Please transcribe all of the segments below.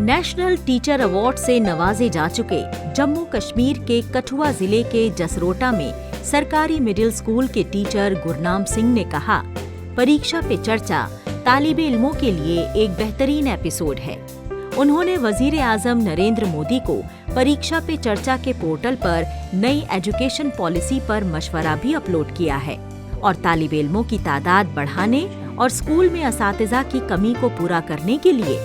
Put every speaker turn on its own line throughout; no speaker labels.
National teacher award से नवाजे जा चुके जम्मू कश्मीर के कठुआ जिले के जसरोटा में सरकारी मिडिल स्कूल के टीचर गुरनाम सिंह ने कहा, परीक्षा पे चर्चा तालिबे इल्मों के लिए एक बेहतरीन एपिसोड है। उन्होंने वजीर आजम नरेंद्र मोदी को परीक्षा पे चर्चा के पोर्टल पर नई एजुकेशन पॉलिसी पर मशवरा भी अपलोड किया है और तालिबे इल्मों की तादाद बढ़ाने और स्कूल में असातिज़ा की कमी को पूरा करने के लिए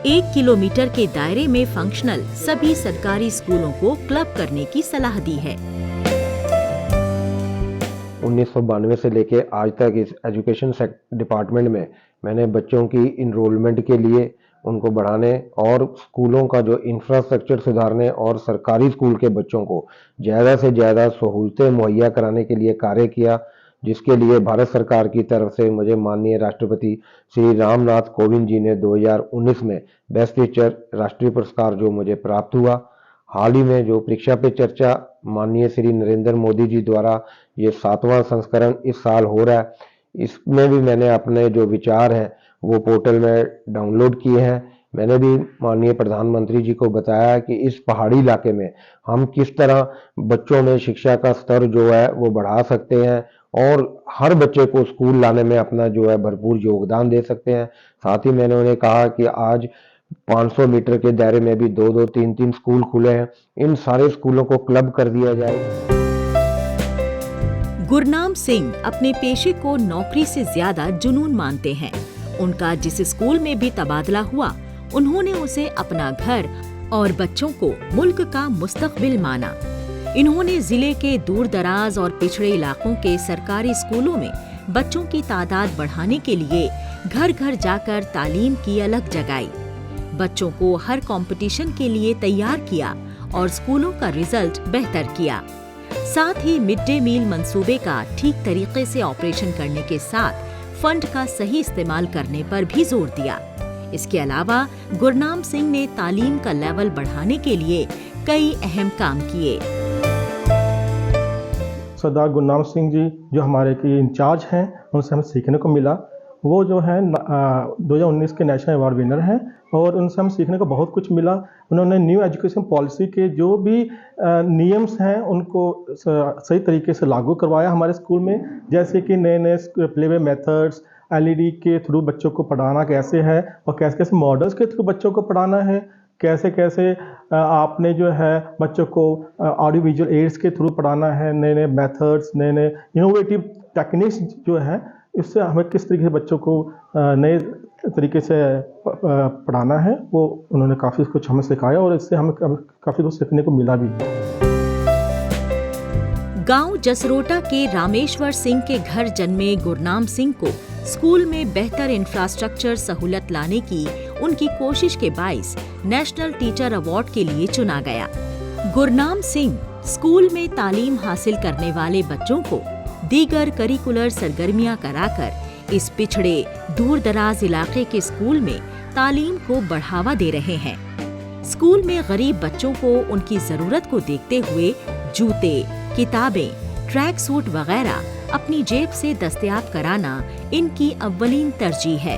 1 किलोमीटर के दायरे में फंक्शनल सभी सरकारी स्कूलों को क्लब करने की सलाह दी है।
1992 से लेके आज तक इस एजुकेशन डिपार्टमेंट में मैंने बच्चों की इनरोलमेंट के लिए, उनको बढ़ाने और स्कूलों का जो इंफ्रास्ट्रक्चर सुधारने और सरकारी स्कूल के बच्चों को ज़्यादा से ज़्यादा सहूलतें मुहैया कराने के लिए कार्य किया, जिसके लिए भारत सरकार की तरफ से मुझे माननीय राष्ट्रपति श्री रामनाथ कोविंद जी ने 2019 में बेस्ट टीचर राष्ट्रीय पुरस्कार जो मुझे प्राप्त हुआ। हाल ही में जो परीक्षा पे चर्चा माननीय श्री नरेंद्र मोदी जी द्वारा ये 7वां संस्करण इस साल हो रहा है, इसमें भी मैंने अपने जो विचार हैं वो पोर्टल में डाउनलोड किए हैं। मैंने भी माननीय प्रधानमंत्री जी को बताया कि इस पहाड़ी इलाके में हम किस तरह बच्चों में शिक्षा का स्तर जो है वो बढ़ा सकते हैं और हर बच्चे को स्कूल लाने में अपना जो है भरपूर योगदान दे सकते हैं। साथ ही मैंने उन्हें कहा कि आज 500 मीटर के दायरे में भी 2-2, 3-3 स्कूल खुले हैं, इन सारे स्कूलों को क्लब कर दिया जाए।
गुरनाम सिंह अपने पेशे को नौकरी से ज्यादा जुनून मानते हैं। उनका जिस स्कूल में भी तबादला हुआ, उन्होंने उसे अपना घर और बच्चों को मुल्क का मुस्तकबिल माना। इन्होंने जिले के दूर दराज और पिछड़े इलाकों के सरकारी स्कूलों में बच्चों की तादाद बढ़ाने के लिए घर घर जाकर तालीम की अलग जगाई, बच्चों को हर कंपटीशन के लिए तैयार किया और स्कूलों का रिजल्ट बेहतर किया। साथ ही मिड डे मील मंसूबे का ठीक तरीके से ऑपरेशन करने के साथ फंड का सही इस्तेमाल करने पर भी जोर दिया। इसके अलावा गुरनाम सिंह ने तालीम का लेवल बढ़ाने के लिए कई अहम काम किए।
सरदार गुरनाम सिंह जी जो हमारे के इंचार्ज हैं, उनसे हमें सीखने को मिला। वो जो है 2019 के नेशनल अवार्ड विनर हैं और उनसे हम सीखने को बहुत कुछ मिला। उन्होंने न्यू एजुकेशन पॉलिसी के जो भी नियम्स हैं उनको सही तरीके से लागू करवाया हमारे स्कूल में, जैसे कि नए नए प्लेवे मेथड्स, LED के थ्रू बच्चों को पढ़ाना कैसे है और कैसे कैसे मॉडल्स के थ्रू बच्चों को पढ़ाना है, कैसे कैसे आपने जो है बच्चों को ऑडियो विजुअल एड्स के थ्रू पढ़ाना है, नए नए मेथड्स, नए नए इनोवेटिव टेक्निक्स जो है, इससे हमें किस तरीके से बच्चों को नए तरीके से पढ़ाना है, वो उन्होंने काफ़ी कुछ हमें सिखाया और इससे हमें काफ़ी कुछ सीखने को मिला भी।
गांव जसरोटा के रामेश्वर सिंह के घर जन्मे गुरनाम सिंह को स्कूल में बेहतर इंफ्रास्ट्रक्चर सहूलत लाने की उनकी कोशिश के बाइस नेशनल टीचर अवार्ड के लिए चुना गया। गुरनाम सिंह स्कूल में तालीम हासिल करने वाले बच्चों को दीगर करिकुलर सरगर्मियां कराकर इस पिछड़े दूर दराज इलाके के स्कूल में तालीम को बढ़ावा दे रहे हैं। स्कूल में गरीब बच्चों को उनकी जरूरत को देखते हुए जूते, किताबें, ट्रैक सूट वगैरह अपनी जेब से दस्तयाब कराना इनकी अव्वलीन तरजीह है।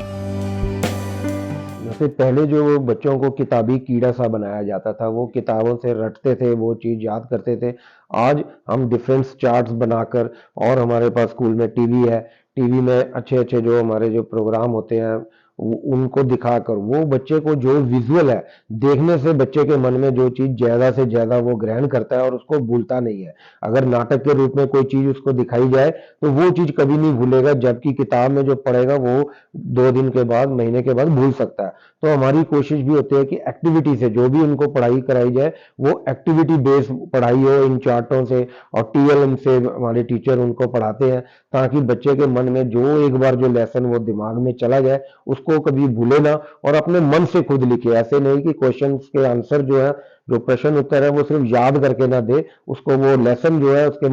जैसे पहले जो बच्चों को किताबी कीड़ा सा बनाया जाता था, वो किताबों से रटते थे, वो चीज़ याद करते थे। आज हम डिफरेंस चार्ट्स बनाकर, और हमारे पास स्कूल में टीवी है, टीवी में अच्छे अच्छे जो हमारे जो प्रोग्राम होते हैं उनको दिखाकर वो बच्चे को जो विजुअल है देखने से बच्चे के मन में जो चीज़ ज़्यादा से ज़्यादा वो ग्रहण करता है और उसको भूलता नहीं है। अगर नाटक के रूप में कोई चीज़ उसको दिखाई जाए तो वो चीज़ कभी नहीं भूलेगा, जबकि किताब में जो पढ़ेगा वो 2 दिन के बाद, महीने के बाद भूल सकता है। तो हमारी कोशिश भी होती है कि एक्टिविटी से जो भी उनको पढ़ाई कराई जाए वो एक्टिविटी बेस्ड पढ़ाई हो, इन चार्टों से और TLM से हमारे टीचर उनको पढ़ाते हैं, ताकि बच्चे के मन में जो एक बार जो लेसन वो दिमाग में चला जाए उसको कभी भूले ना और अपने मन से खुद लिखे। ऐसे नहीं कि क्वेश्चंस के आंसर जो है, जो प्रश्न उत्तर है वो सिर्फ याद करके ना दे, उसको वो लेसन जो है उसके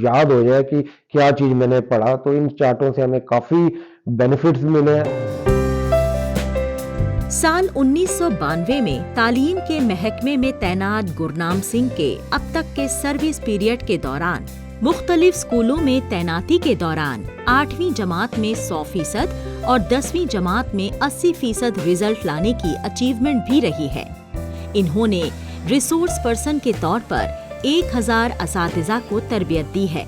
याद हो जाए कि क्या चीज मैंने पढ़ा। तो इन चार्टों से हमें काफी बेनिफिट्स मिले हैं।
साल 1992 में तालीम के महकमे में तैनात गुरनाम सिंह के अब तक के सर्विस पीरियड के दौरान मुख्तलिफ स्कूलों में तैनाती के दौरान 8वीं जमात में 100% और 10वीं जमात में 80% रिजल्ट लाने की अचीवमेंट भी रही है। इन्होंने रिसोर्स पर्सन के तौर पर 1000 असातिज़ा को तरबियत दी है।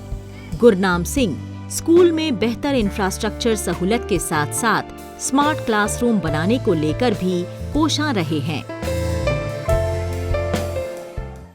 गुरनाम सिंह स्कूल में बेहतर इंफ्रास्ट्रक्चर सहूलत के साथ साथ स्मार्ट क्लासरूम बनाने को लेकर भी कोशां रहे हैं।